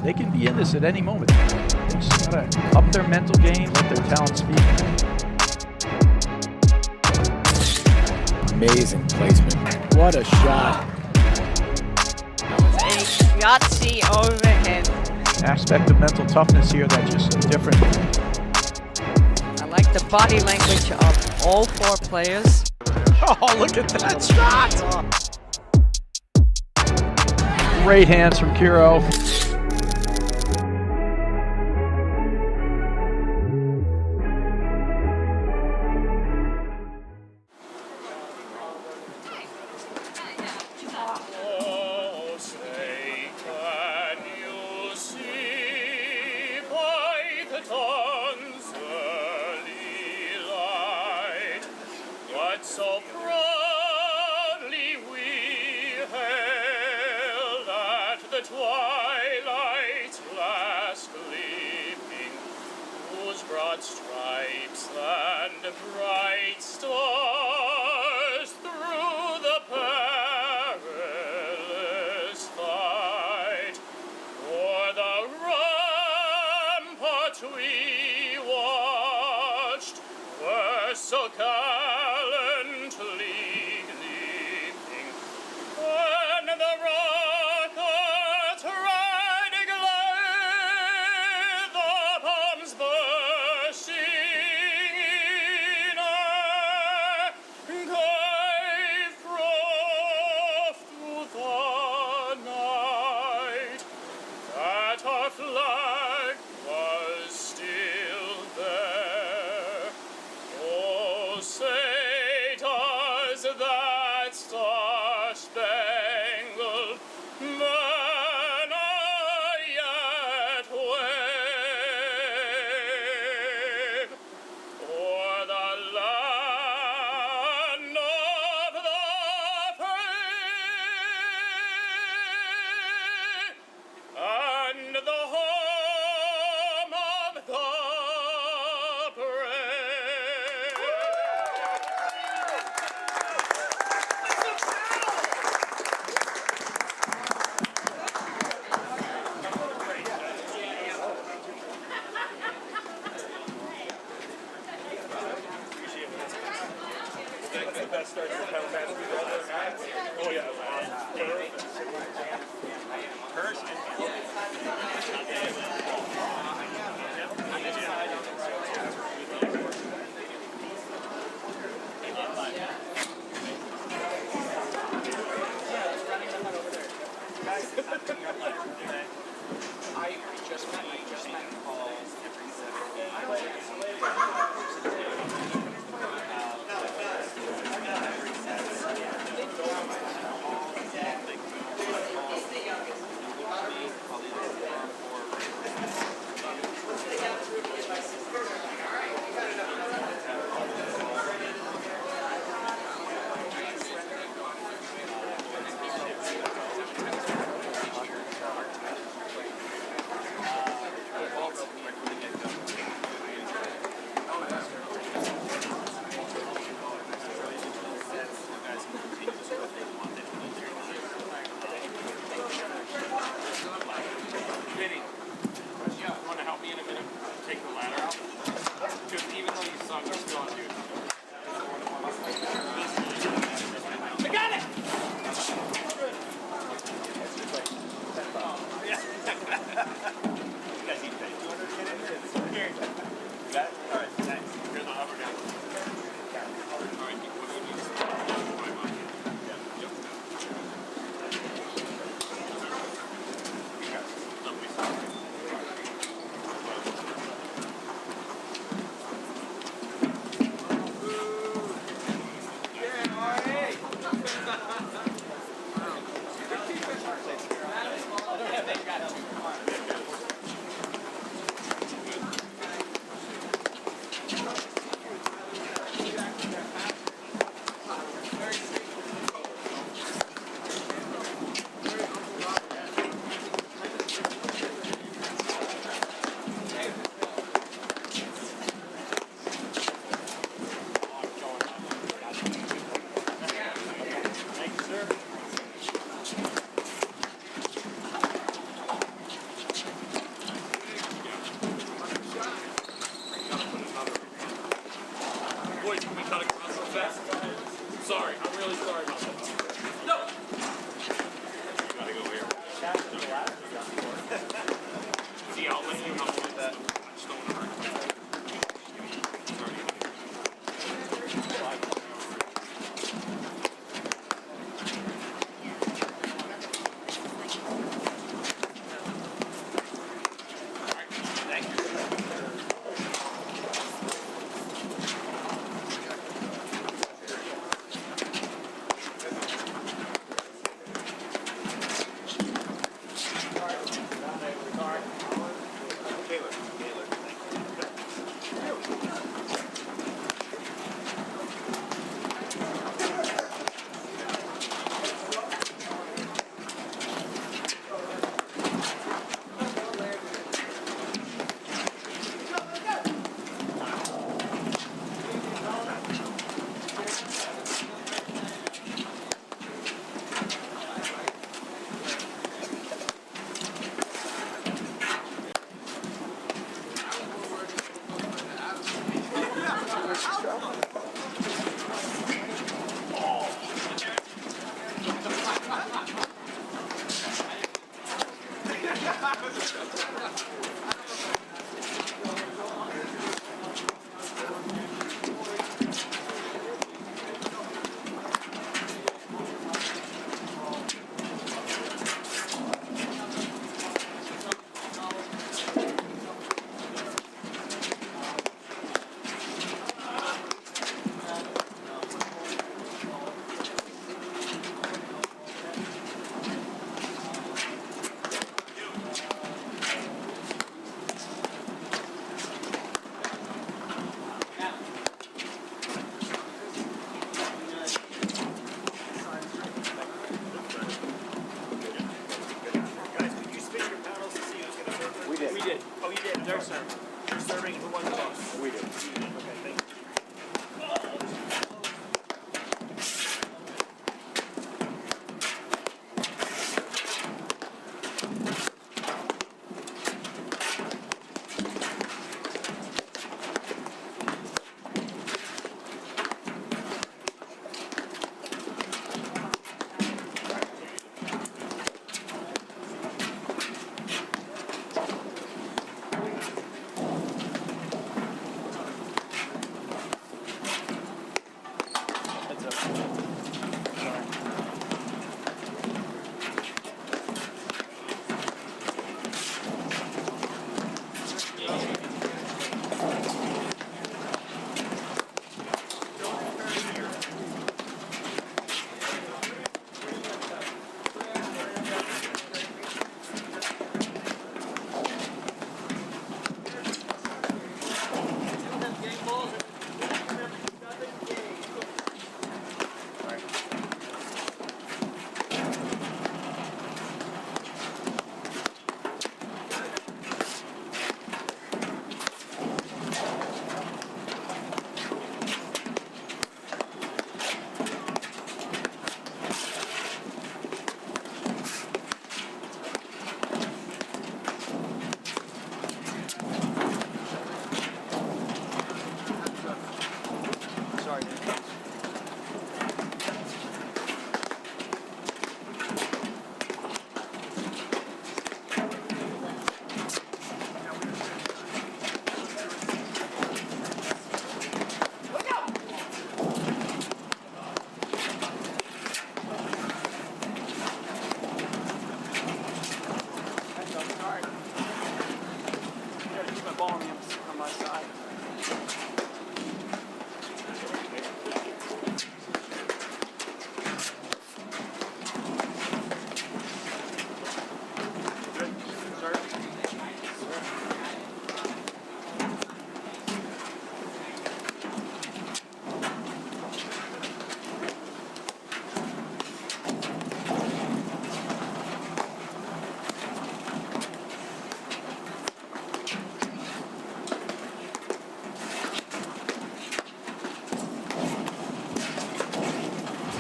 They can be in this at any moment. They just gotta up their mental game, let their talent speak. Amazing placement. What a shot. That was a Yahtzee overhead. Aspect of mental toughness here that's just different. I like the body language of all four players. Oh, look at that shot! Great hands from Kiro. So proudly we hailed at the twilight's last gleaming, whose broad stripes and bright stars through the perilous fight o'er the rampart we watched were so flag was still there. Oh, say does that star-spangled banner yet wave o'er the land of the free and the home of the brave. The best start to the pound match we've ever had. Oh yeah, Hersh. I just calls every 7 days. Guys, could you switch your panels to see who's going to serve first? We did. We did. Oh, you did. They're serving. You're serving who won the toss? We did. Okay, thank you.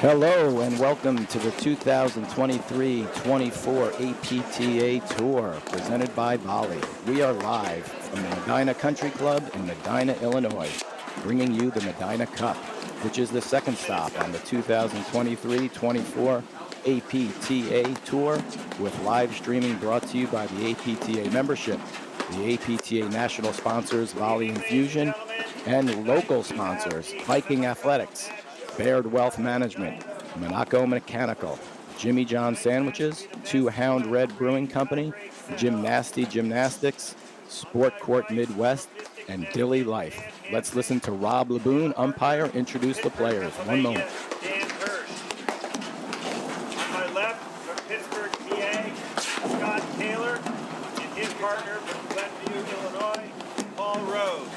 Hello and welcome to the 2023-24 APTA Tour presented by Volley. We are live from the Medinah Country Club in Medinah, Illinois, bringing you the Medinah Cup, which is the second stop on the 2023-24 APTA Tour, with live streaming brought to you by the APTA membership, the APTA national sponsors Volley Infusion, and local sponsors Viking Athletics, Baird Wealth Management, Monaco Mechanical, Jimmy John Sandwiches, Two Hound Red Brewing Company, Gymnasty Gymnastics, Sport Court Midwest, and Dilly Life. Let's listen to Rob Laboon, umpire, introduce the players. One moment. Dan Hersh. On my left, from Pittsburgh, PA, Scott Kahler, and his partner from Glenview, Illinois, Paul Rose.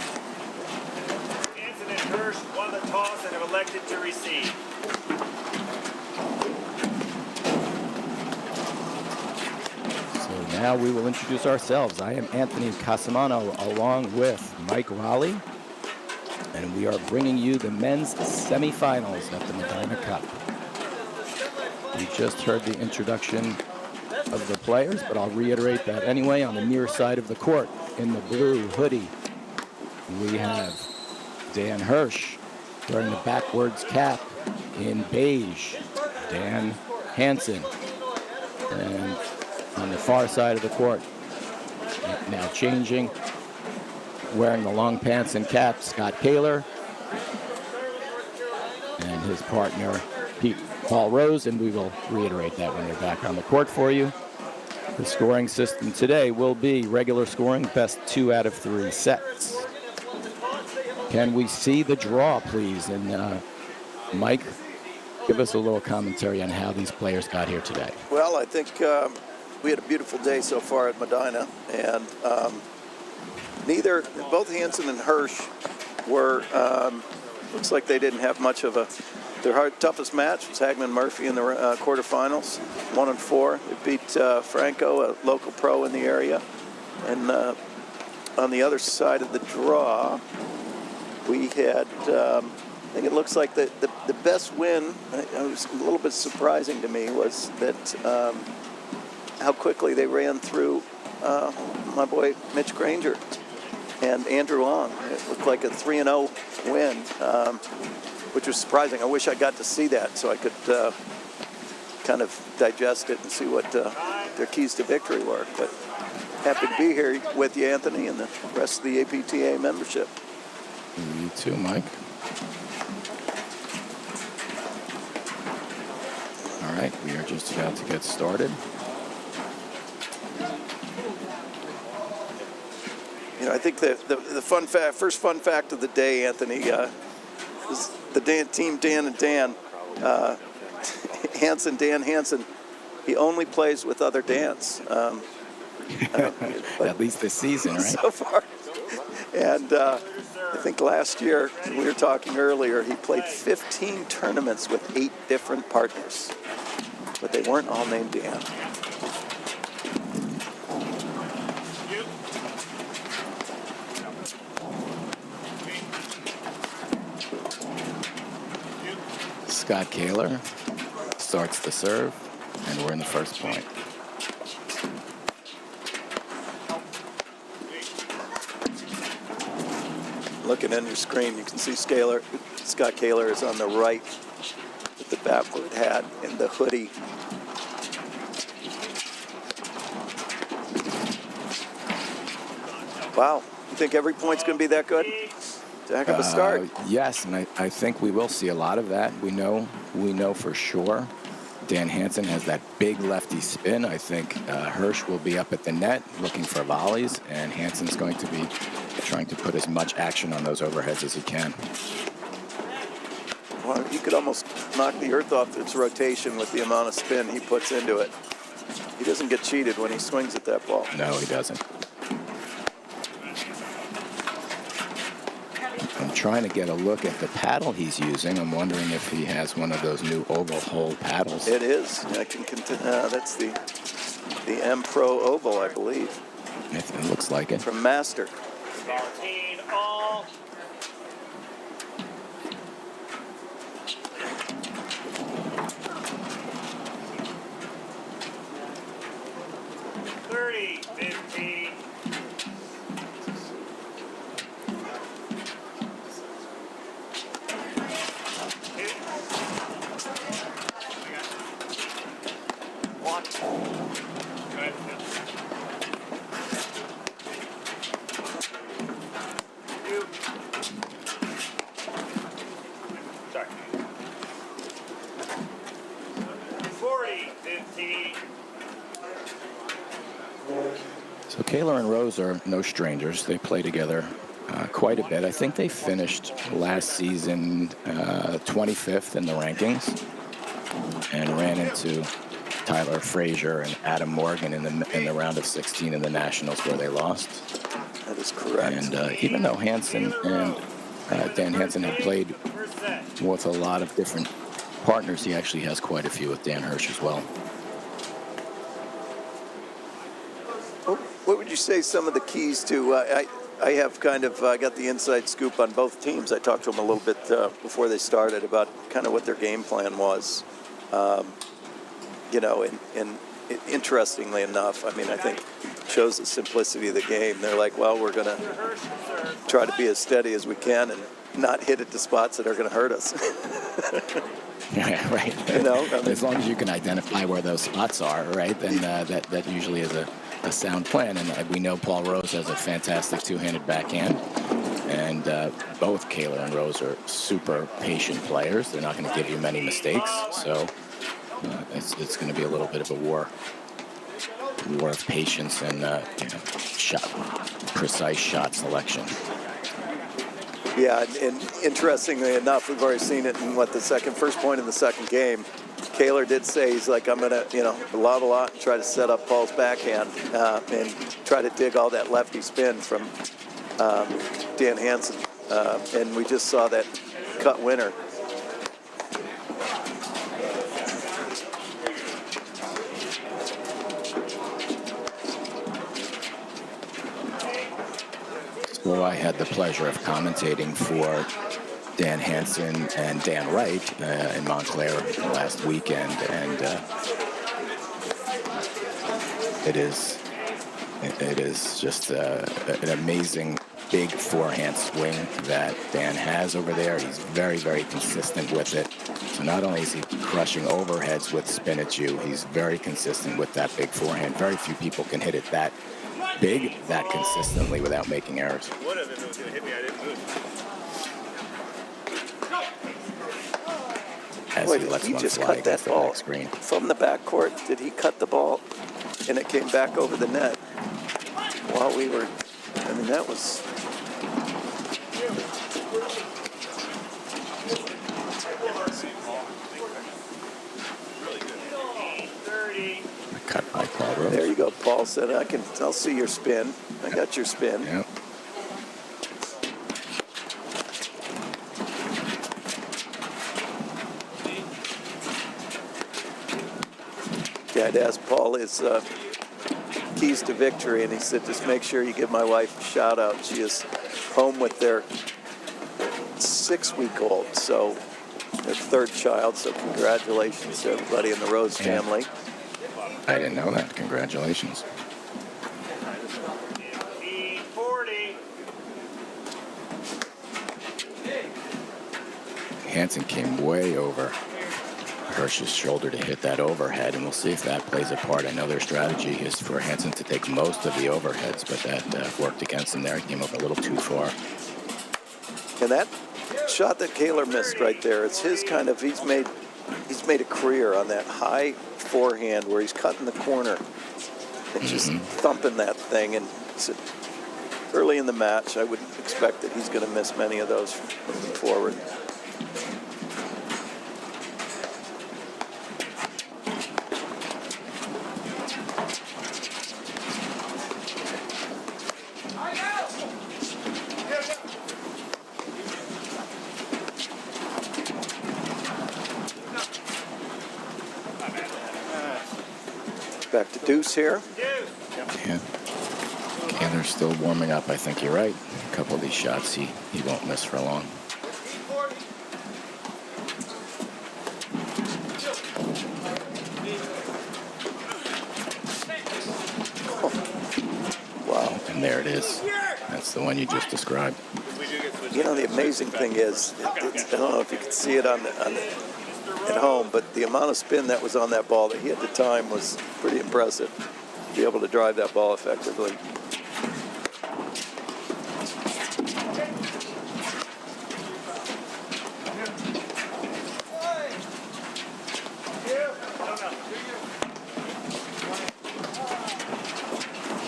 Hansen and Hersh won the toss and have elected to receive. So now we will introduce ourselves. I am Anthony Casamano along with Mike Raleigh, and we are bringing you the men's semifinals at the Medinah Cup. We just heard the introduction of the players, but I'll reiterate that anyway. On the near side of the court, in the blue hoodie, we have Dan Hersh wearing the backwards cap. In beige, Dan Hansen. And on on the far side of the court. Now changing, wearing the long pants and cap, Scott Kahler, and his partner, Paul Rose, and we will reiterate that when they're back on the court for you. The scoring system today will be regular scoring, best 2 out of 3 sets. Can we see the draw, please? And Mike, give us a little commentary on how these players got here today. Well, I think we had a beautiful day so far at Medinah, and both Hansen and Hersh were, looks like they didn't have much of their toughest match was Hagman Murphy in the quarterfinals, 1-4. They beat Franco, a local pro in the area. And on the other side of the draw, we had, I think it looks like the best win, it was a little bit surprising to me, was that how quickly they ran through my boy Mitch Granger and Andrew Long. It looked like a 3-0 win, which was surprising. I wish I got to see that so I could kind of digest it and see what their keys to victory were. But happy to be here with you, Anthony, and the rest of the APTA membership. You too, Mike. All right, we are just about to get started. You know, I think the first fun fact of the day, Anthony, is the team Dan and Dan. Dan Hansen, he only plays with other Dans. At least this season, right? So far. And I think last year, we were talking earlier, he played 15 tournaments with 8 different partners. But they weren't all named Dan. Scott Kahler starts the serve, and we're in the first point. Looking on your screen, you can see Scott Kahler is on the right with the backward hat and the hoodie. Wow, you think every point's going to be that good? It's a heck of a start. Yes, and I think we will see a lot of that. We know for sure. Dan Hansen has that big lefty spin. I think Hersh will be up at the net looking for volleys, and Hansen's going to be trying to put as much action on those overheads as he can. Well, he could almost knock the earth off its rotation with the amount of spin he puts into it. He doesn't get cheated when he swings at that ball. No, he doesn't. I'm trying to get a look at the paddle he's using. I'm wondering if he has one of those new oval hole paddles. It is. I can that's the M Pro Oval, I believe. It looks like it. From Master. 14 all. So Kahler and Rose are no strangers. They play together quite a bit. I think they finished last season 25th in the rankings and ran into Tyler Frazier and Adam Morgan in the round of 16 in the Nationals where they lost. That is correct. And even though Hansen and Dan Hansen had played with a lot of different partners, he actually has quite a few with Dan Hersh as well. What would you say some of the keys to, I have kind of got the inside scoop on both teams. I talked to them a little bit before they started about kind of what their game plan was. And interestingly enough, I mean, I think it shows the simplicity of the game. They're like, well, we're going to try to be as steady as we can and not hit at the spots that are going to hurt us. Right. You know, I mean, As long as you can identify where those spots are, right, then that usually is a sound plan. And we know Paul Rose has a fantastic two-handed backhand. And both Kahler and Rose are super patient players. They're not going to give you many mistakes. So it's going to be a little bit of a war of patience and precise shot selection. yeah, and interestingly enough, we've already seen it in first point in the second game. Kahler did say he's like, I'm gonna, lob a lot and try to set up Paul's backhand and try to dig all that lefty spin from Dan Hansen, and we just saw that cut winner. So I had the pleasure of commentating for Dan Hansen and Dan Wright in Montclair last weekend, and it is just an amazing big forehand swing that Dan has over there. He's very, very consistent with it. So not only is he crushing overheads with spin at you, he's very consistent with that big forehand. Very few people can hit it that big, that consistently without making errors. One of them was going to hit me. I didn't move. As Boy, he lets he one just fly cut that against the ball back screen. from the backcourt. Did he cut the ball and it came back over the net while we were? I mean, that was. Cut by Paul Rose. There you go. Paul said, I'll see your spin. I got your spin. Yep. Yeah, I'd asked Paul his keys to victory, and he said, just make sure you give my wife a shout out. She is home with their 6-week-old, so their third child. So congratulations to everybody in the Rose family. I didn't know that. Congratulations. 40. Hansen came way over Hersh's shoulder to hit that overhead, and we'll see if that plays a part. I know their strategy is for Hansen to take most of the overheads, but that worked against him there. He came up a little too far. And that shot that Kahler missed right there, it's his kind of, he's made a career on that high forehand where he's cutting the corner and just thumping that thing. And so early in the match, I would expect that he's going to miss many of those moving forward. Back to Deuce here. Yeah. Kahler's still warming up. I think you're right. A couple of these shots he won't miss for long. Wow. And there it is. That's the one you just described. You know, the amazing thing is, I don't know if you can see it at home, but the amount of spin that was on that ball that he had at the time was pretty impressive. To be able to drive that ball effectively.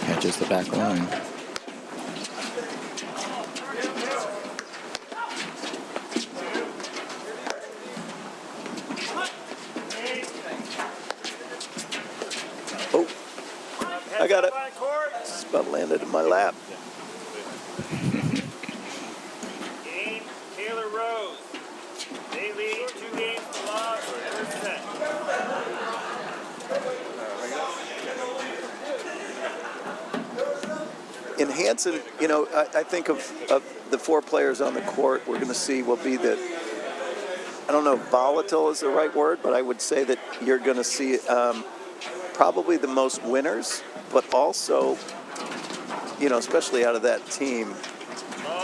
Catches the back line. Oh, I got it. Just about landed in my lap. Game, Taylor Rose. They lead 2 games to loss for first set. In Hansen, you know, I think of the 4 players on the court we're going to see will be the, I don't know if volatile is the right word, but I would say that you're going to see probably the most winners, but also, you know, especially out of that team,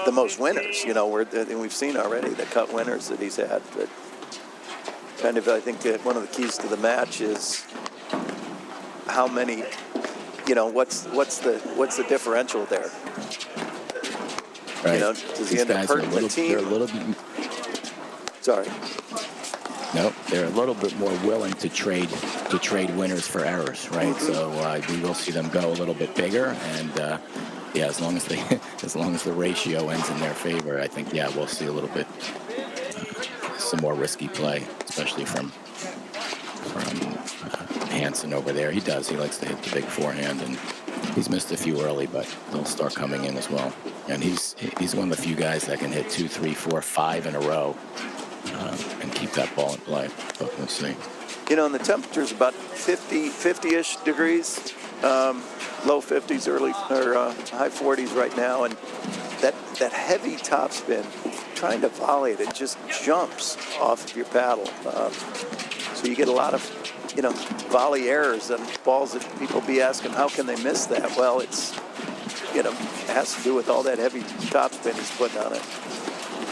the most winners, you know, and we've seen already the cut winners that he's had. But kind of, I think that one of the keys to the match is how many, what's the differential there? Right. Does he These end up guys are hurting the team? They're a little bit. Sorry. No, they're a little bit more willing to trade winners for errors, right? So we will see them go a little bit bigger, and yeah, as long as the ratio ends in their favor, I think we'll see a little bit some more risky play, especially from Hansen over there. He likes to hit the big forehand, and he's missed a few early, but they'll start coming in as well. And he's one of the few guys that can hit 2, 3, 4, 5 in a row. And keep that ball in play. But we'll see. And the temperature's about 50-ish degrees, low 50s, high 40s right now, and that heavy topspin, trying to volley it just jumps off of your paddle. So you get a lot of, volley errors and balls that people be asking, how can they miss that? Well, it's, it has to do with all that heavy topspin he's putting on it.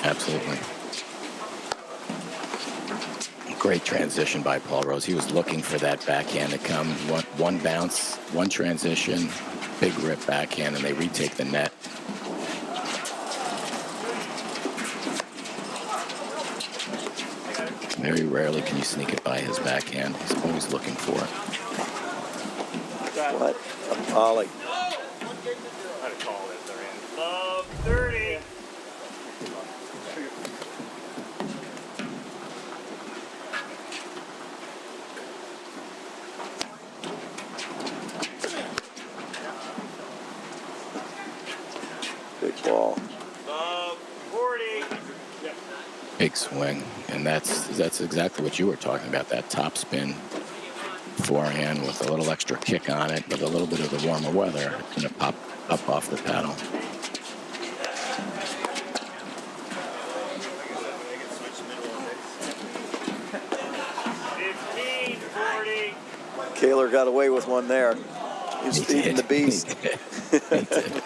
Absolutely. Great transition by Paul Rose. He was looking for that backhand to come. One bounce, one transition, big rip backhand, and they retake the net. Very rarely can you sneak it by his backhand. He's always looking for it. What a volley. How to call it, they're in. 30. Big ball. 40. Big swing, and that's exactly what you were talking about. That top spin forehand with a little extra kick on it, with a little bit of the warmer weather, it's going to pop up off the paddle. Kahler got away with one there. He's feeding the beast. He did.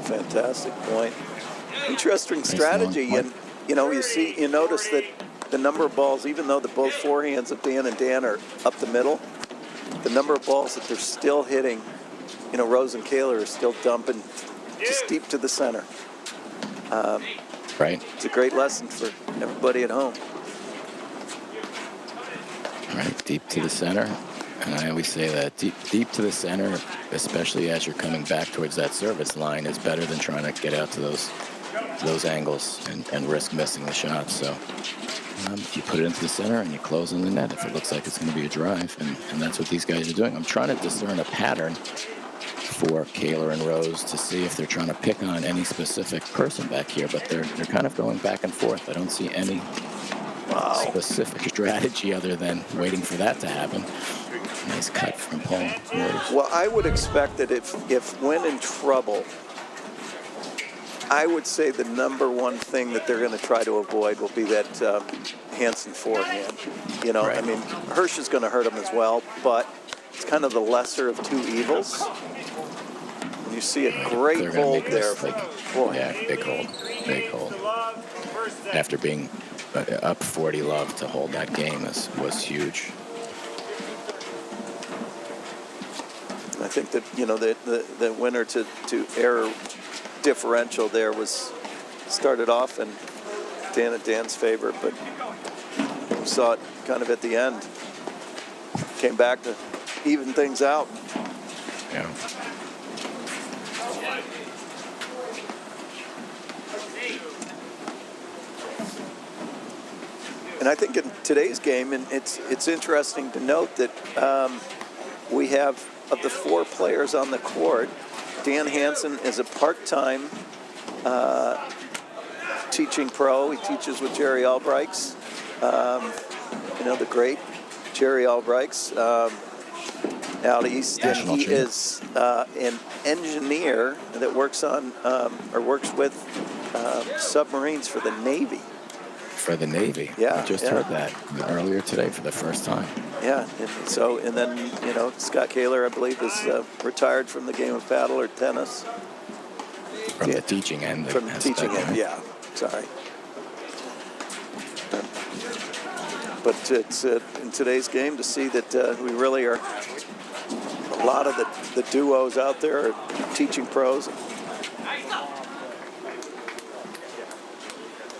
Fantastic point. Interesting strategy, and you notice that the number of balls, even though both forehands of Dan and Dan are up the middle, the number of balls that they're still hitting, Rose and Kahler are still dumping just deep to the center. Right. It's a great lesson for everybody at home. Right, deep to the center. And I always say that deep to the center, especially as you're coming back towards that service line, is better than trying to get out to those angles and risk missing the shot. So you put it into the center and you close on the net if it looks like it's going to be a drive. And that's what these guys are doing. I'm trying to discern a pattern for Kahler and Rose to see if they're trying to pick on any specific person back here, but they're kind of going back and forth. I don't see any specific strategy other than waiting for that to happen. Nice cut from Paul Rose. Well, I would expect that if when in trouble, I would say the number one thing that they're going to try to avoid will be that Hansen forehand. Right. I mean, Hersh is going to hurt him as well, but it's kind of the lesser of two evils. And you see a great hold there. Yeah, big hold. After being up 40 love, to hold that game was huge. I think that the winner to error differential there started off in Dan's favor, but we saw it kind of at the end. Came back to even things out. Yeah. And I think in today's game, and it's interesting to note that we have, of the 4 players on the court, Dan Hansen is a part-time teaching pro. He teaches with Jerry Albrights, the great Jerry Albrights out east. And he is an engineer that works on or works with submarines for the Navy. For the Navy. Yeah, I just heard that earlier today for the first time. Yeah, and then Scott Kahler, I believe, is retired from the game of paddle or tennis. From the teaching end. From the teaching end, right? yeah. Sorry. But it's in today's game to see that we really are, a lot of the duos out there are teaching pros.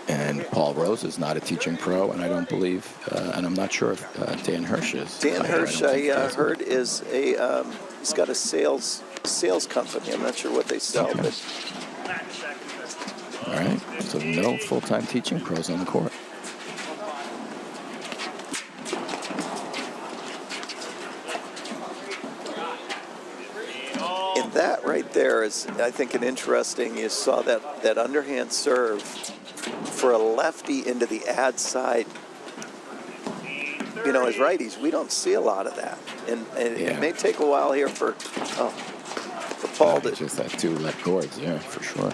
And Paul Rose is not a teaching pro, and I don't believe, and I'm not sure if Dan Hersh is. Dan Hersh, I heard, is he's got a sales company. I'm not sure what they sell, Okay. but All right, so no full-time teaching pros on the court. and that right there is, I think, an interesting. You saw that underhand serve for a lefty into the ad side. As righties, we don't see a lot of that, and it may take a while here for Paul to Just that 2 left chords, yeah, for sure.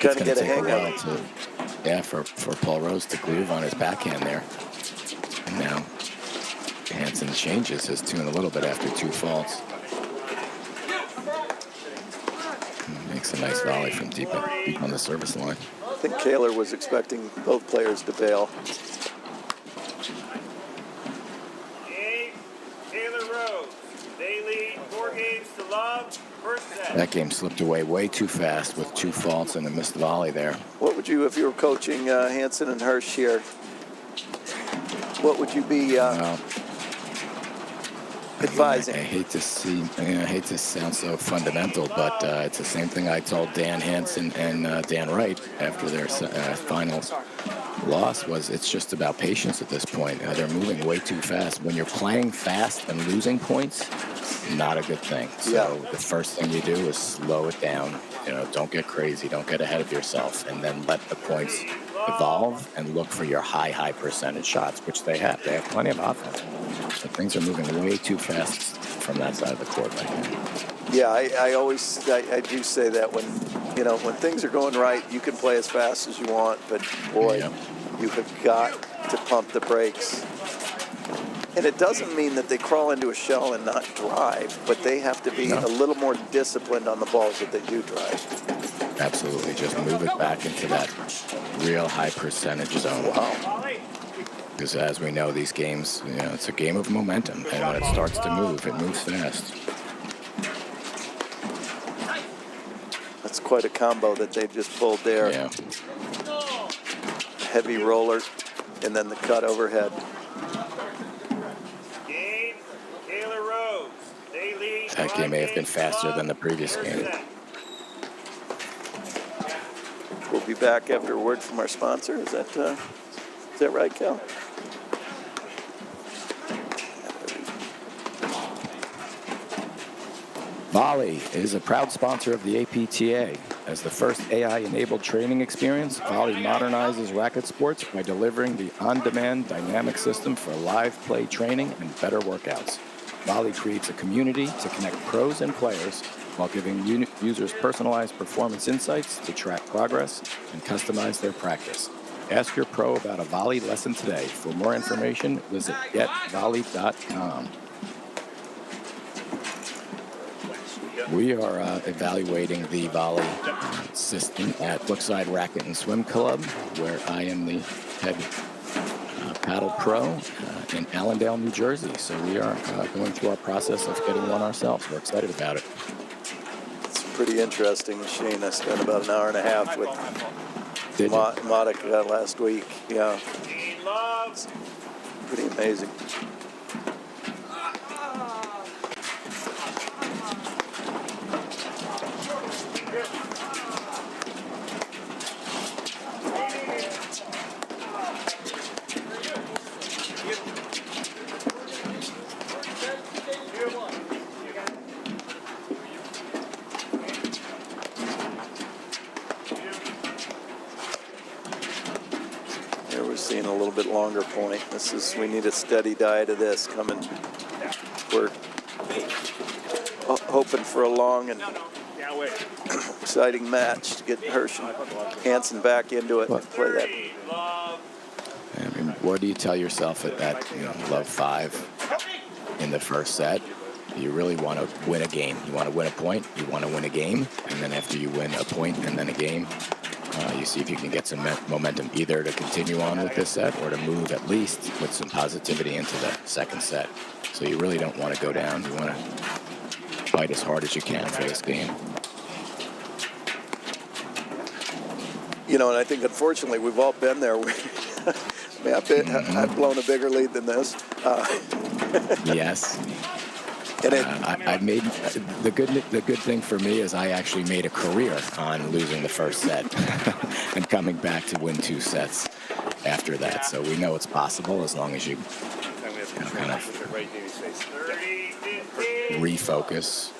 kind of get a hang of it. For Paul Rose to groove on his backhand there. And now Hansen changes his tune a little bit after 2 faults. Makes a nice volley from deep on the service line. I think Kahler was expecting both players to bail. Game, Taylor Rose. They lead 4 games to love. First set. That game slipped away way too fast with 2 faults and a missed volley there. What would you, if you were coaching Hansen and Hersh here, what would you be advising? I hate to sound so fundamental, but it's the same thing I told Dan Hansen and Dan Wright after their finals loss. Was it's just about patience at this point. They're moving way too fast. When you're playing fast and losing points, not a good thing. So the first thing you do is slow it down. Don't get crazy. Don't get ahead of yourself, and then let the points evolve and look for your high percentage shots, which they have. They have plenty of offense. But things are moving way too fast from that side of the court right now. Yeah, I always do say that when things are going right, you can play as fast as you want, but boy, you have got to pump the brakes. And it doesn't mean that they crawl into a shell and not drive, but they have to be a little more disciplined on the balls that they do drive. Absolutely. Just move it back into that real high percentage zone. Wow. Because as we know, these games, it's a game of momentum. And when it starts to move, it moves fast. That's quite a combo that they just pulled there. Yeah. Heavy roller, and then the cut overhead. Game, Taylor Rose. They lead. That game may have been faster than the previous game. We'll be back after a word from our sponsor. Is that right, Cal? Volley is a proud sponsor of the APTA. As the first AI-enabled training experience, Volley modernizes racket sports by delivering the on-demand dynamic system for live play training and better workouts. Volley creates a community to connect pros and players while giving users personalized performance insights to track progress and customize their practice. Ask your pro about a Volley lesson today. For more information, visit getvolley.com. We are evaluating the volley system at Brookside Racket and Swim Club, where I am the head paddle pro in Allendale, New Jersey. So we are going through our process of getting one ourselves. We're excited about it. It's a pretty interesting machine. I spent about an hour and a half with Monica last week. Yeah. It's pretty amazing. bit longer point. We need a steady diet of this coming. We're hoping for a long and exciting match to get Hersh and Hansen back into it and play that. I mean, what do you tell yourself at that love 5 in the first set? You really want to win a game. You want to win a point. You want to win a game. And then after you win a point and then a game, you see if you can get some momentum either to continue on with this set or to move at least with some positivity into the second set. So you really don't want to go down. You want to fight as hard as you can for this game. And I think unfortunately we've all been there. I've blown a bigger lead than this. Yes. And I made the good thing for me is I actually made a career on losing the first set and coming back to win 2 sets after that. So we know it's possible as long as you kind of refocus,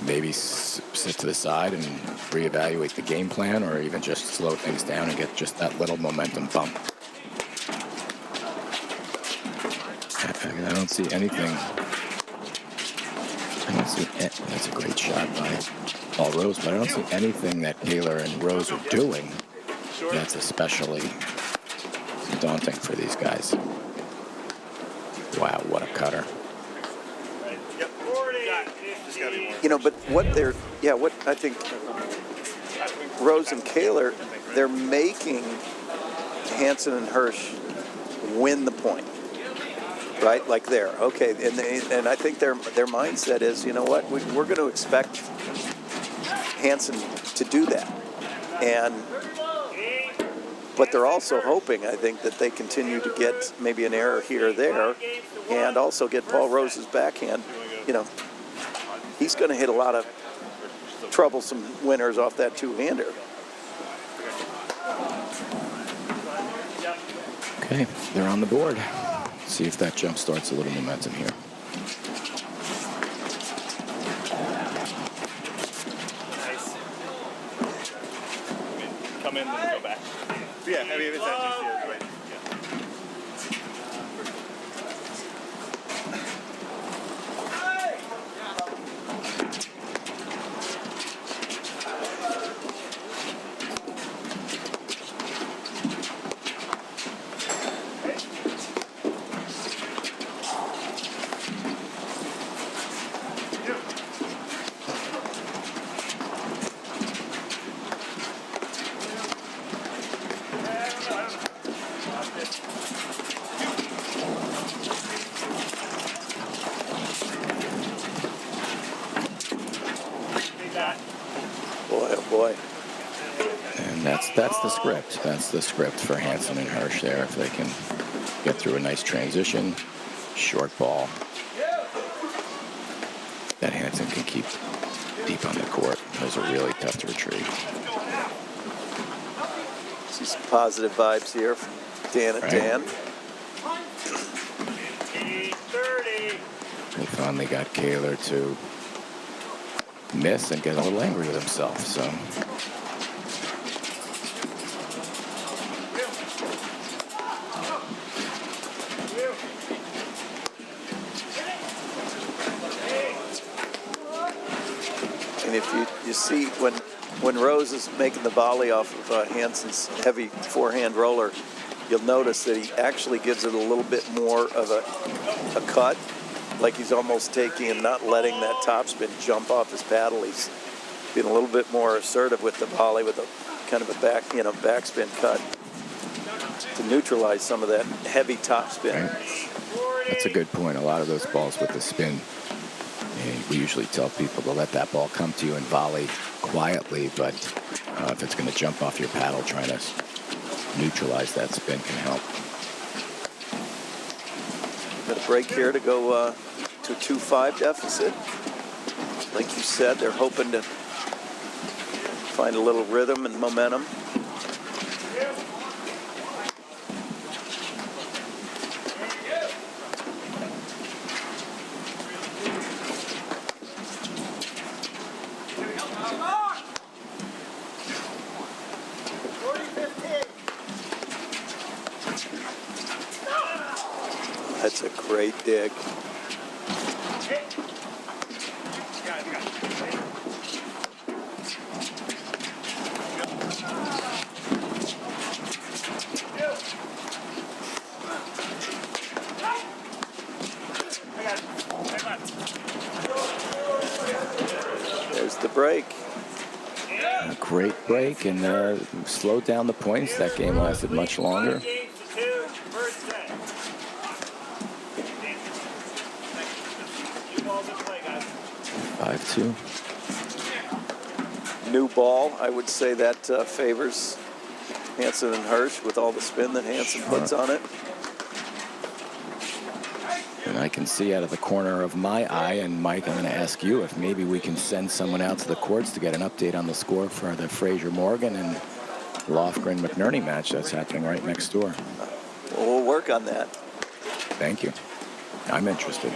maybe sit to the side and reevaluate the game plan, or even just slow things down and get just that little momentum bump. I don't see anything. That's a great shot by Paul Rose, but I don't see anything that Kahler and Rose are doing that's especially daunting for these guys. Wow, what a cutter. but what I think Rose and Kahler, they're making Hansen and Hersh win the point. Right, like there, okay, and I think their mindset is, we're going to expect Hansen to do that, but they're also hoping, I think, that they continue to get maybe an error here or there, and also get Paul Rose's backhand. He's going to hit a lot of troublesome winners off that two-hander. Okay, they're on the board. See if that jump starts a little momentum here. Nice. Come in and go back. Yeah, I mean, it's actually right. Boy. And that's the script. That's the script for Hansen and Hersh there. If they can get through a nice transition, short ball that Hansen can keep deep on the court. Those are really tough to retrieve. See some positive vibes here from Dan and Dan. He finally got Kahler to miss and get a little angry with himself. So and if you see when Rose is making the volley off of Hansen's heavy forehand roller, you'll notice that he actually gives it a little bit more of a cut. Like he's almost taking and not letting that topspin jump off his paddle. He's being a little bit more assertive with the volley, with a kind of a backspin cut to neutralize some of that heavy topspin. Right. That's a good point. A lot of those balls with the spin, we usually tell people to let that ball come to you and volley quietly, but if it's going to jump off your paddle, trying to neutralize that spin can help. Got a break here to go to a 2-5 deficit. Like you said, they're hoping to find a little rhythm and momentum. That's a great dig. There's the break. A great break and slowed down the points. That game lasted much longer. 5-2. New ball. I would say that favors Hansen and Hersh with all the spin that Hansen puts on it. And I can see out of the corner of my eye, and Mike, I'm going to ask you if maybe we can send someone out to the courts to get an update on the score for the Frazier-Morgan and Lofgren-McNerney match that's happening right next door. Well, we'll work on that. Thank you. I'm interested.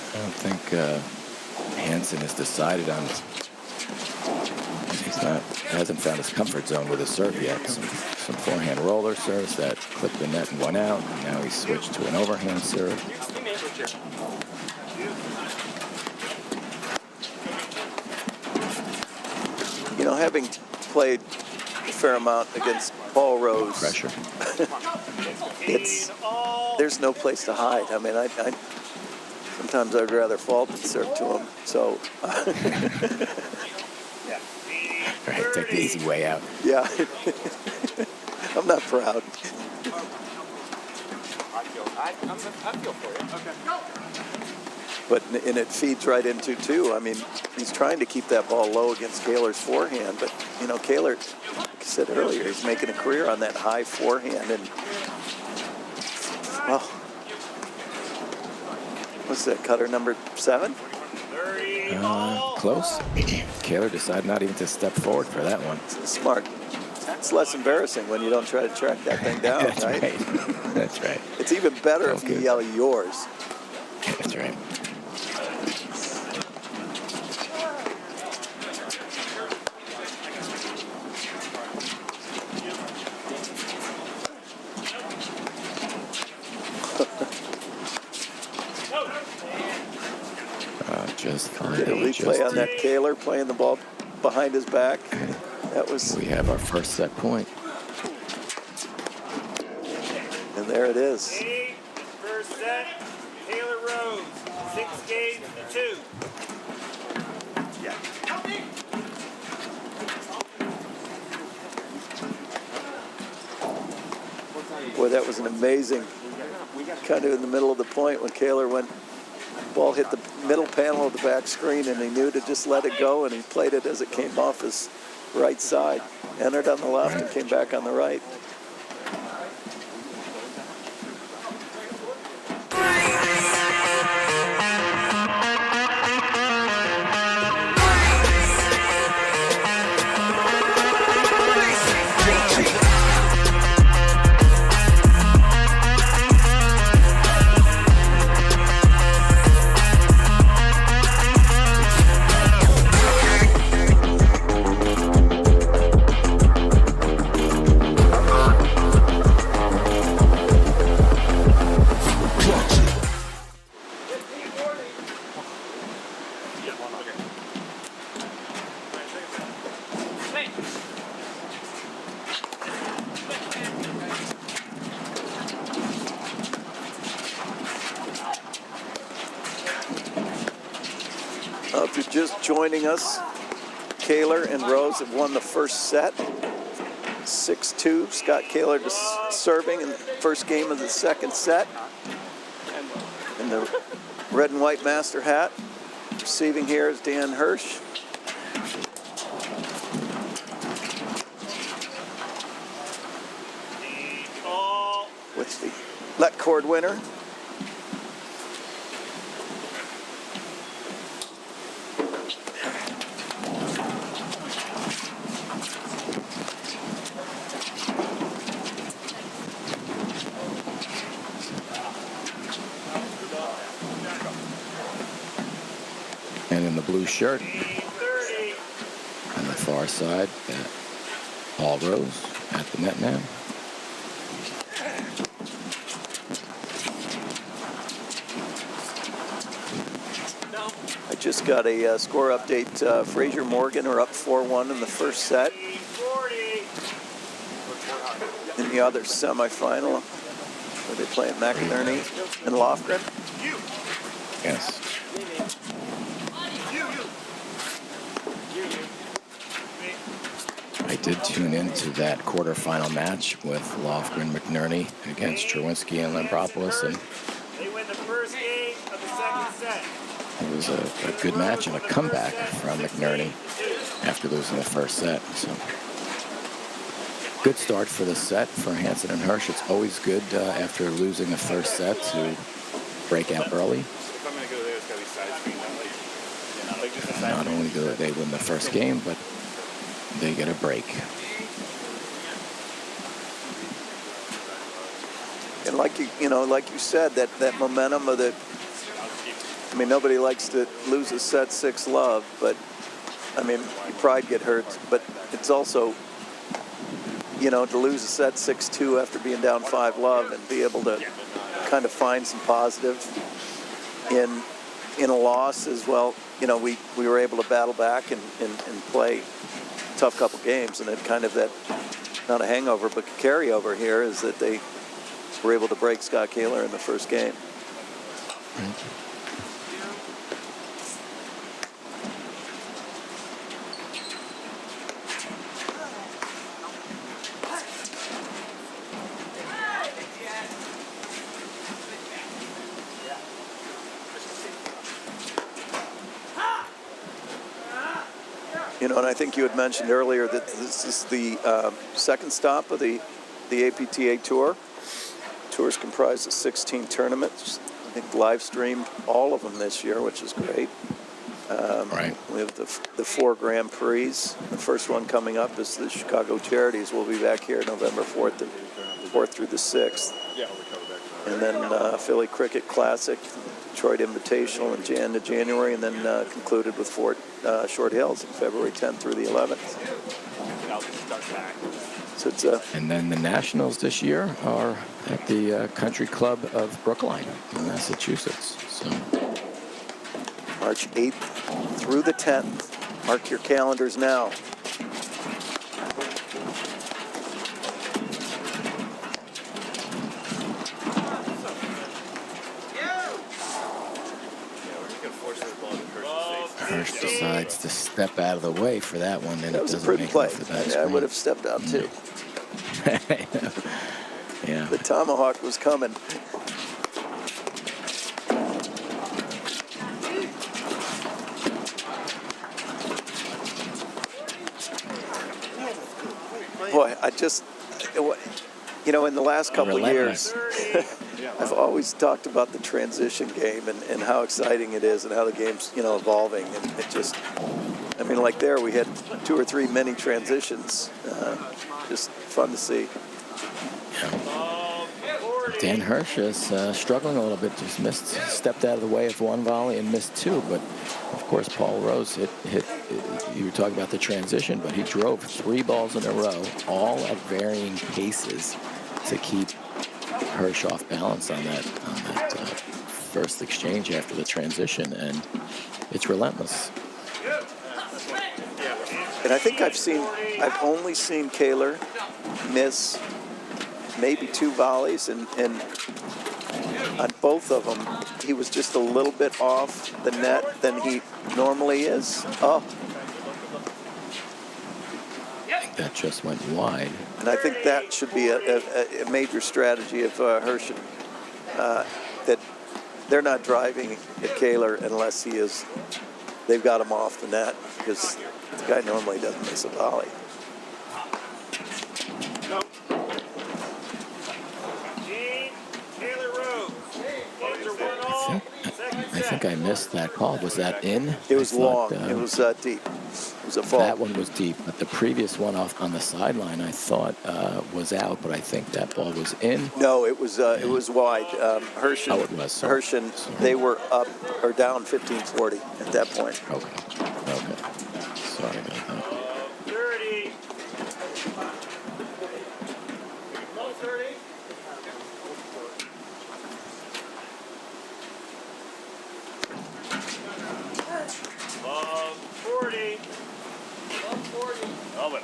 I don't think Hansen has decided on. Hasn't found his comfort zone with his serve yet. Some forehand roller serves that clipped the net and went out. And now he's switched to an overhand serve. You know, having played a fair amount against Paul Rose, Pressure. there's no place to hide. I mean, I sometimes I'd rather fault than serve to him. So. Right, take the easy way out. Yeah. I'm not proud. I feel for you. Okay. But and it feeds right into, too. I mean, he's trying to keep that ball low against Kahler's forehand. But, you know, Kahler, like I said earlier, he's making a career on that high forehand. And, oh, what's that, cutter number 7? Close. Kahler decided not even to step forward for that one. Smart. It's less embarrassing when you don't try to track that thing down, That's right? That's right. It's even better Oh, if you good. yell yours. That's right. Just fine. Did a replay on that Kahler playing the ball behind his back. That was. We have our first set point. And there it is. First set, Taylor Rose, 6 games to 2. Boy, that was an amazing, kind of in the middle of the point when Kahler went, ball hit the middle panel of the back screen and he knew to just let it go and he played it as it came off his right side. Entered on the left and came back on the right. If you're just joining us, Kahler and Rose have won the first set, 6-2. Scott Kahler just serving in the first game of the second set. In the red and white master hat. Receiving here is Dan Hersh. With the let cord winner. shirt. Game 30. On the far side, Paul Rose at the net now. I just got a score update. Fraser Morgan are up 4-1 in the first set. Game 40. In the other semifinal, where they play McInerney and Lofgren. Yes. I did tune into that quarterfinal match with Lofgren McNerney against Cherwinski and Lampropoulos, and They win the first game of the second set. it was a good match and a comeback from McNerney after losing the first set. So good start for the set for Hansen and Hersh. It's always good after losing the first set to break out early. Not only do they win the first game, but they get a break. And like like you said, that momentum of the. I mean, nobody likes to lose a set 6 love, but I mean, your pride get hurt. But it's also, to lose a set 6-2 after being down 5 love and be able to kind of find some positive in a loss as well. We were able to battle back and play a tough couple games, and it kind of that, not a hangover, but carryover here is that they were able to break Scott Kahler in the first game. And I think you had mentioned earlier that this is the second stop of the APTA Tour. The tour is comprised of 16 tournaments. I think live streamed all of them this year, which is great. Right. We have the 4 Grand Prix. The first one coming up is the Chicago Charities. We'll be back here November 4th through the 6th. And then Philly Cricket Classic, Detroit Invitational in January, and then concluded with Short Hills in February 10th through the 11th. So it's And then the Nationals this year are at the Country Club of Brookline in Massachusetts. So March 8th through the 10th. Mark your calendars now. Hersh decides to step out of the way for that one, and That it was a doesn't pretty make play. it for that Yeah, I would have stepped out too. Yeah. The tomahawk was coming. Boy, in the last couple of years, I've always talked about the transition game and how exciting it is and how the game's, evolving. And it just, like there we had 2 or 3 mini transitions. Just fun to see. Dan Hersh is struggling a little bit. Just stepped out of the way of 1 volley and missed 2. But of course, Paul Rose hit. You were talking about the transition, but he drove 3 balls in a row, all at varying paces, to keep Hersh off balance on that first exchange after the transition, and it's relentless. And I think I've only seen Kahler miss maybe 2 volleys, and on both of them, he was just a little bit off the net than he normally is. Oh. I think that just went wide. And I think that should be a major strategy of Hersh, that they're not driving at Kahler unless they've got him off the net, because the guy normally doesn't miss a volley. I think I missed that call. Was that in? It was long. It it was deep. was a fault. That one was deep, but the previous one off on the sideline, I thought was out, but I think that ball was in. No, it was wide. Hersh and, Oh, it was, so- Hersh and they were up or down 15-40 at that point. Okay. Sorry about that. 30. 30. Ball 40. Ball 40. Oh, well.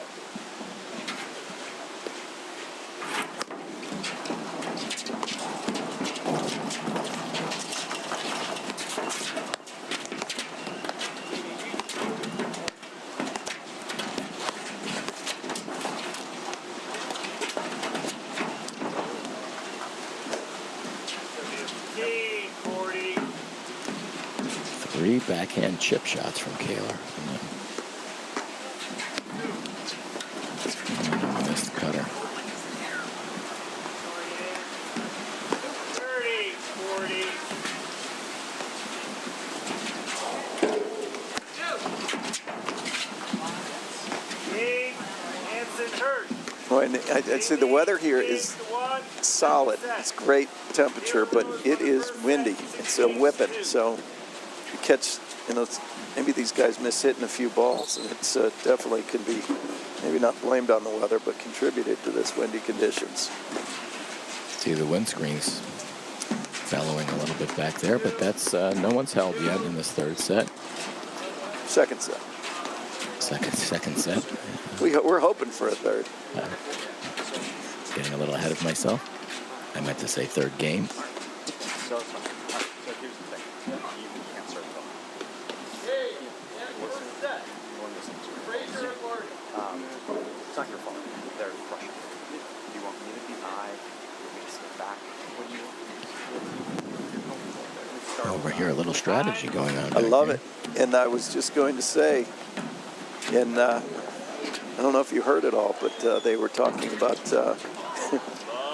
Three backhand chip shots from Kahler. And missed cutter. 30, 40. Game, Hansen, Hersh. Well, and I'd say the weather here is solid. It's great temperature, but it is windy. It's a whipping, so you catch, maybe these guys miss hitting a few balls, and it's definitely can be maybe not blamed on the weather, but contributed to this windy conditions. See the windscreens bellowing a little bit back there, but that's no one's held yet in this third set. Second set. Second set. We're hoping for a third. Getting a little ahead of myself. I meant to say third game. So here's the thing. You can't serve them. It's not your fault. They're rushing. You want me to be high? You want me to sit back? What do you want? Over here, a little strategy going on. I love it. And I was just going to say, and I don't know if you heard it all, but they were talking about,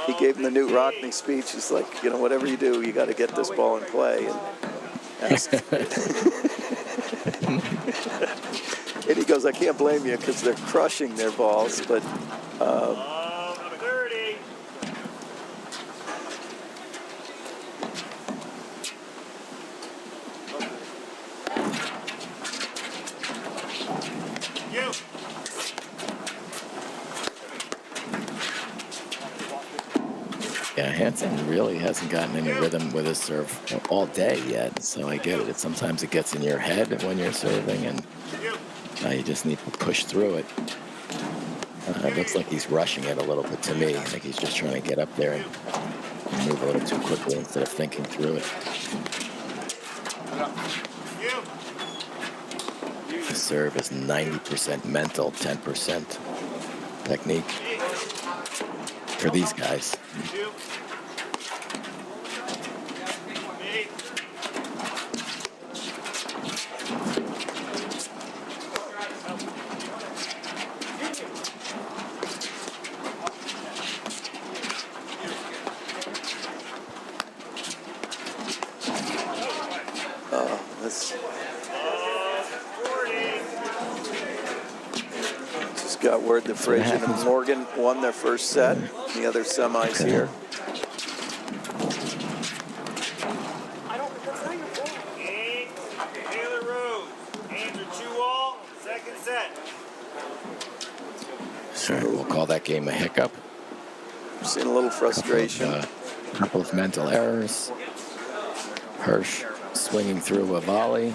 he gave him the Newt Rockne speech. He's like, whatever you do, you got to get this ball in play. And asked, and he goes, I can't blame you because they're crushing their balls, but 30. You. Yeah, Hansen really hasn't gotten any rhythm with his serve all day yet, so I get it. Sometimes it gets in your head when you're serving, and you just need to push through it. It looks like he's rushing it a little bit to me. I think he's just trying to get up there and move a little too quickly instead of thinking through it. The serve is 90% mental, 10% technique for these guys. Just got word that Frazier and Morgan won their first set. The other semis here. Taylor Rose, Andrew 2-all, second set. Sure, we'll call that game a hiccup. Seeing a little frustration. A couple of mental errors. Hersh swinging through a volley.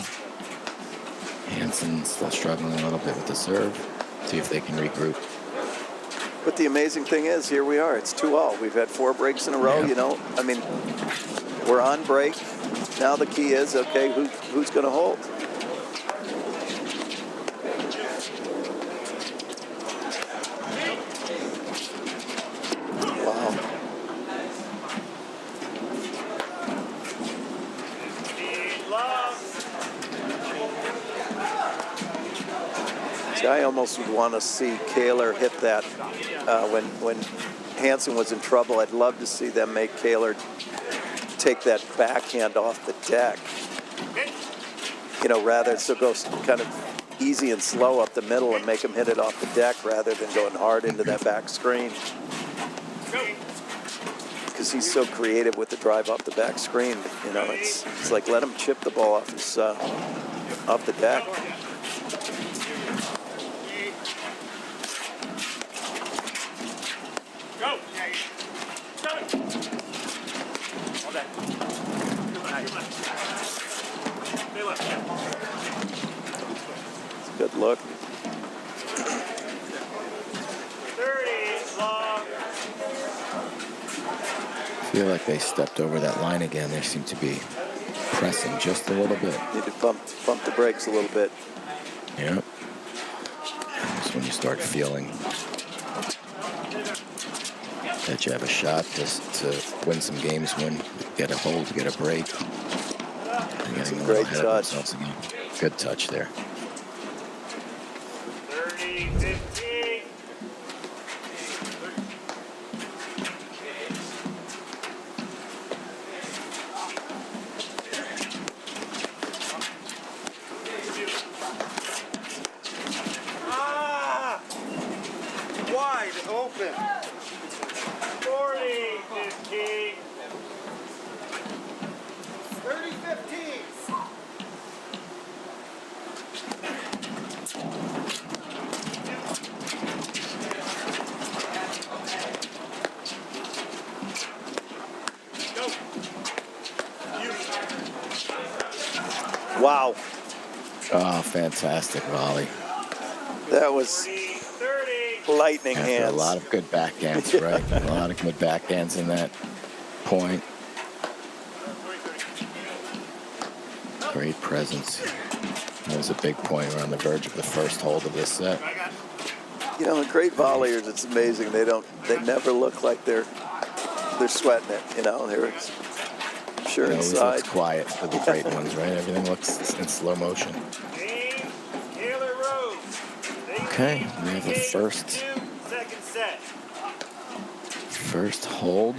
Hansen still struggling a little bit with the serve. See if they can regroup. But the amazing thing is, here we are. It's 2-all. We've had 4 breaks in a row. Yeah. We're on break. Now the key is, okay, who's going to hold? I almost would want to see Kahler hit that when Hansen was in trouble. I'd love to see them make Kahler take that backhand off the deck. Rather so go kind of easy and slow up the middle and make them hit it off the deck rather than going hard into that back screen. Because he's so creative with the drive off the back screen, you know, it's like let him chip the ball off his off the deck. Go. It's a good look. 30 long. I feel like they stepped over that line again. They seem to be pressing just a little bit. Need to bump the brakes a little bit. Yeah. That's when you start feeling that you have a shot to win some games, get a hold, get a break. It's a great touch. Good touch there. 30, 15. Wide open. 40, 15. 30, 15. Wow, Oh, fantastic volley. that was 30. lightning After hands. a lot of good backhands, right? A lot of good backhands in that point. Great presence. That was a big point. We're on the verge of the first hold of this set. You know, the great volleyers, it's amazing. They never look like they're sweating it. You know, they're sure It always inside. looks quiet for the great ones, right? Everything looks in slow motion. James Taylor Rose. Okay, we have a first Second set. hold.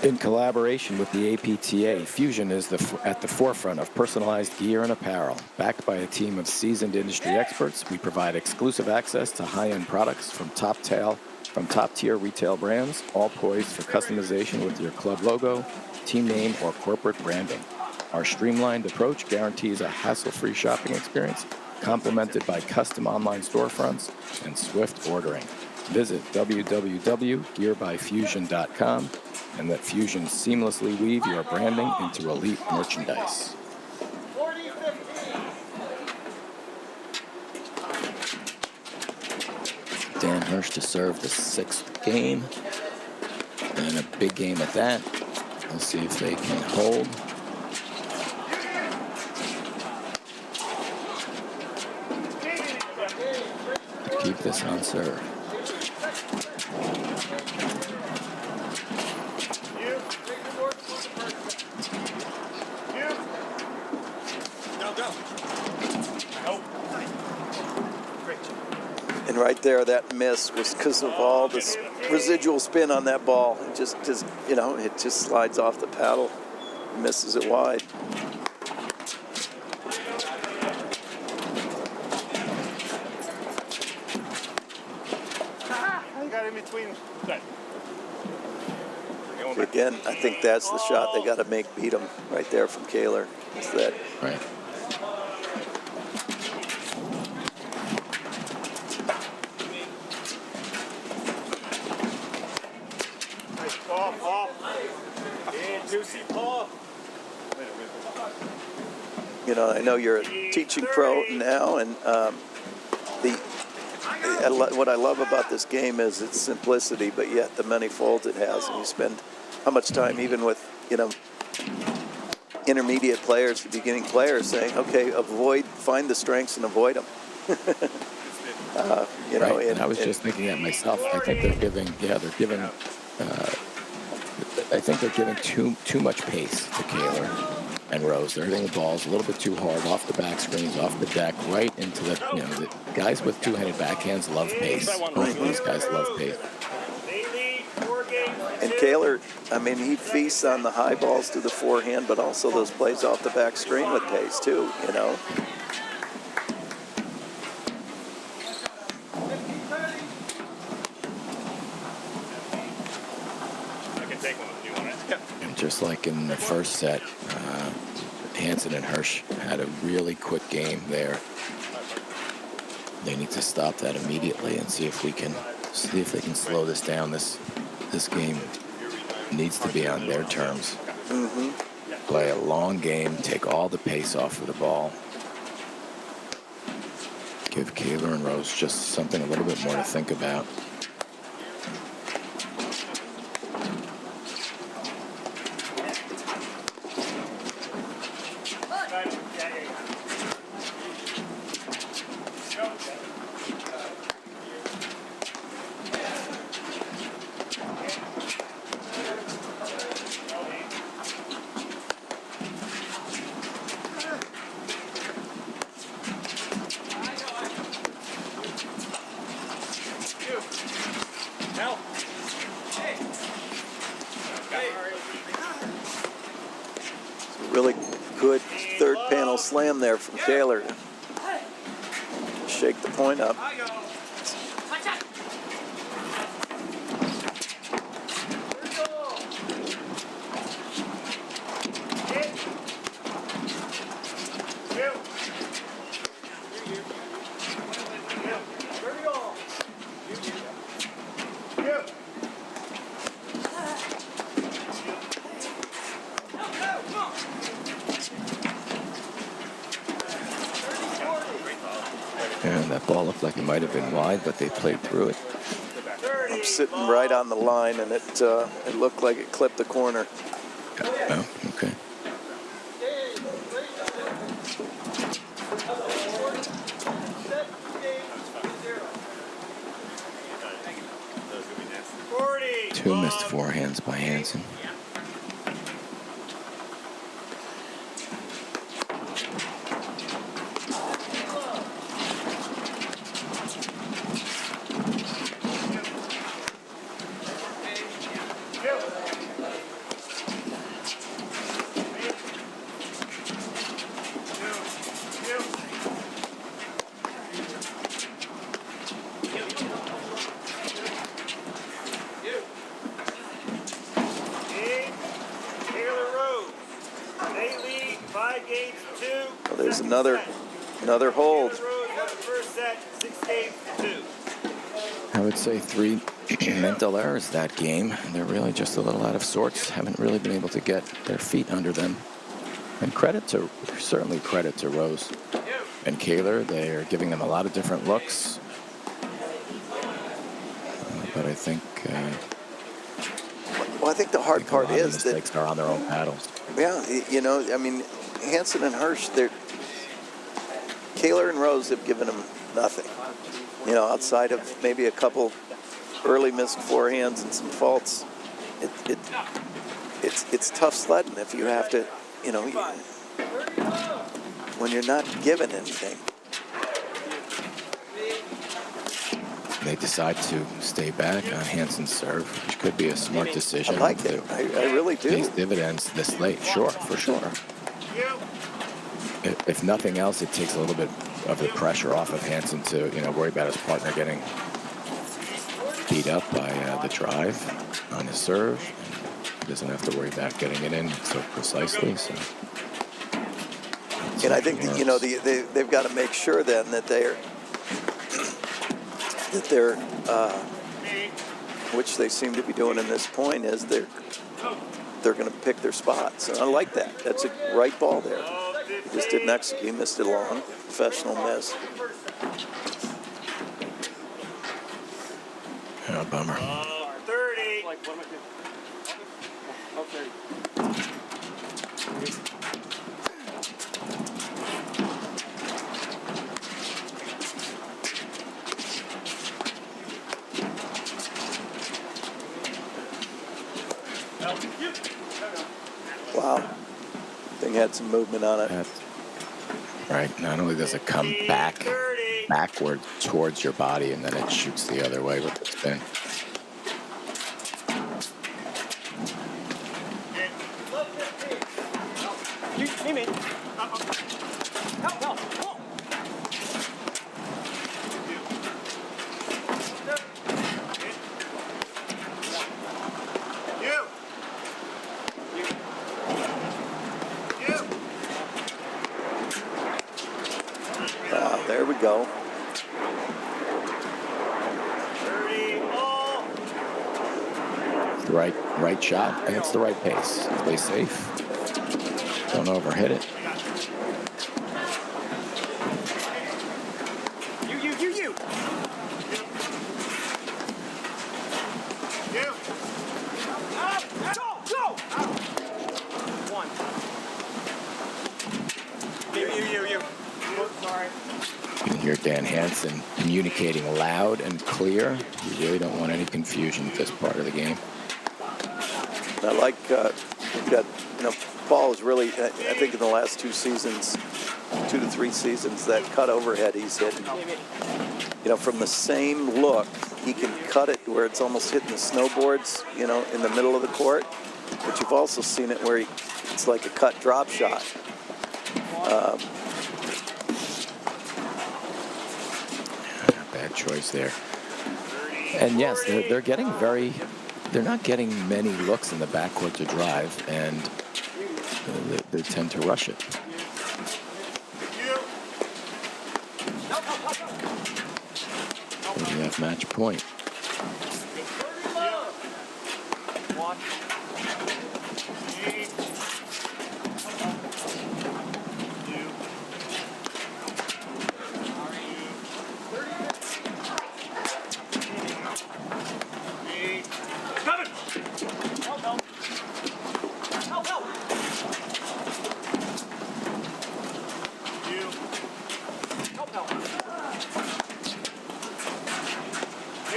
In collaboration with the APTA, Fusion is at the forefront of personalized gear and apparel. Backed by a team of seasoned industry experts, we provide exclusive access to high-end products from top-tier retail brands, all poised for customization with your club logo, team name, or corporate branding. Our streamlined approach guarantees a hassle-free shopping experience, complemented by custom online storefronts and swift ordering. Visit www.gearbyfusion.com and let Fusion seamlessly weave your branding into elite merchandise. 40, 15. Dan Hersh to serve the sixth game, and a big game at that. We'll see if they can hold. Keep this on serve. And right there, that miss was because of all this residual spin on that ball. It just you know, it just slides off the paddle, misses it wide. You got in between. Again, I think that's the shot they got to make beat them right there from Kahler. It's that. Right. Off. And juicy Paul. You know, I know you're a teaching pro now, and what I love about this game is its simplicity, but yet the many folds it has. And you spend how much time, even with, you know, intermediate players, the beginning players, saying, okay, find the strengths and avoid them. You know, Right. And I was just thinking that myself. I think they're giving too much pace to Kahler and Rose. They're hitting the balls a little bit too hard off the back screens, off the deck, right into the guys with two-handed backhands love pace. Both of these guys love pace. They lead 4 games to And Kahler, I mean, he feasts on the high balls to the forehand, but also those plays off the back screen with pace too, you know. And just like in the first set, Hansen and Hersh had a really quick game there. They need to stop that immediately and see if they can slow this down. This game needs to be on their terms. Play a long game, take all the pace off of the ball. Give Kahler and Rose just something a little bit more to think about. Really good third panel slam there from Kahler. Shake the point up. And that ball looked like it might have been wide, but they played through it. I'm sitting right on the line, and it looked like it clipped the corner. Oh, okay. Two missed forehands by Hansen. Well, there's another hold. I would say 3 mental errors that game. They're really just a little out of sorts. Haven't really been able to get their feet under them. And certainly credit to Rose and Kahler. They're giving them a lot of different looks. But I think. Well, I think the hard part is that mistakes are on their own paddles. Yeah, you know, I mean, Hansen and Hersh, Kahler and Rose have given them nothing. You know, outside of maybe a couple early missed forehands and some faults, it's tough sledding if you have to, you know, when you're not given anything. They decide to stay back on Hansen's serve, which could be a smart decision. I like it. I really do. Pays dividends this late, sure, for sure. If nothing else, it takes a little bit of the pressure off of Hansen to, worry about his partner getting beat up by the drive on his serve. He doesn't have to worry about getting it in so precisely. So. And I think that, they've got to make sure then that they're which they seem to be doing in this point, is they're going to pick their spots. And I like that. That's a right ball there. He just didn't execute. He missed it long. Professional miss. Oh, bummer. 30. Wow. Thing had some movement on it. Right. Not only does it come backward towards your body, and then it shoots the other way with the spin. There we go. 30 all. It's the right shot, and it's the right pace. Play safe. Don't overhit it. You. Up, go. One. You. Sorry. You can hear Dan Hansen communicating loud and clear. You really don't want any confusion at this part of the game. I like, we've got, Paul is really, I think in the last 2 seasons, 2 to 3 seasons, that cut overhead he's hitting. From the same look, he can cut it where it's almost hitting the snowboards, in the middle of the court. But you've also seen it where it's like a cut drop shot. Bad choice there. And yes, they're getting they're not getting many looks in the backcourt to drive, and they tend to rush it. You have match point.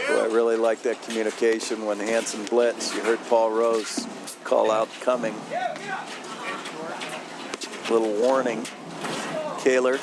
Boy, I really like that communication when Hansen blitz. You heard Paul Rose call out coming. Little warning. Kahler.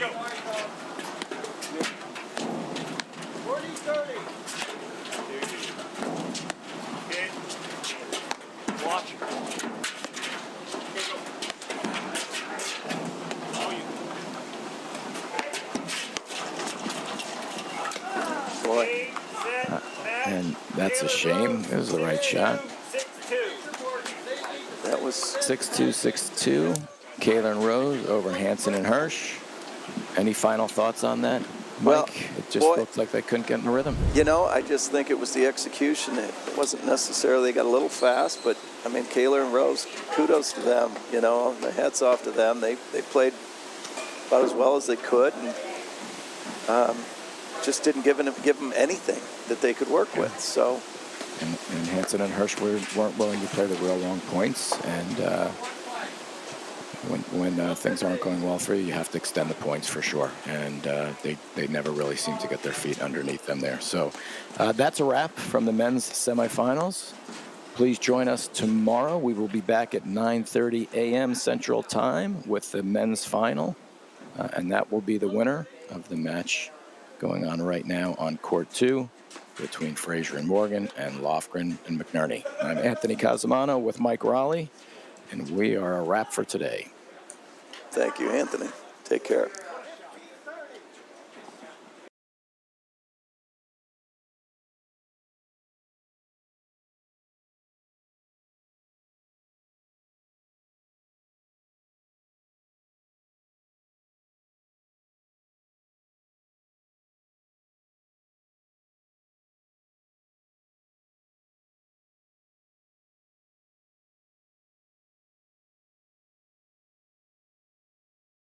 Go. 40-30. Okay. Watch. Boy. And that's a shame. It was the right shot. 6-2. That was 6-2, 6-2. Kahler and Rose over Hansen and Hersh. Any final thoughts on that, Mike? Well, it just looked like they couldn't get in the rhythm. I just think it was the execution. It wasn't necessarily they got a little fast, but Kahler and Rose, kudos to them. My hats off to them. They played about as well as they could, and just didn't give them anything that they could work with. So, and Hansen and Hersh weren't willing to play the real long points, and when things aren't going well for you, you have to extend the points for sure. And they never really seem to get their feet underneath them there. So that's a wrap from the men's semifinals. Please join us tomorrow. We will be back at 9:30 a.m. Central Time with the men's final. And that will be the winner of the match going on right now on Court 2 between Frazier and Morgan and Lofgren and McNerney. I'm Anthony Casamano with Mike Raleigh, and we are a wrap for today. thank you, Anthony. Take care.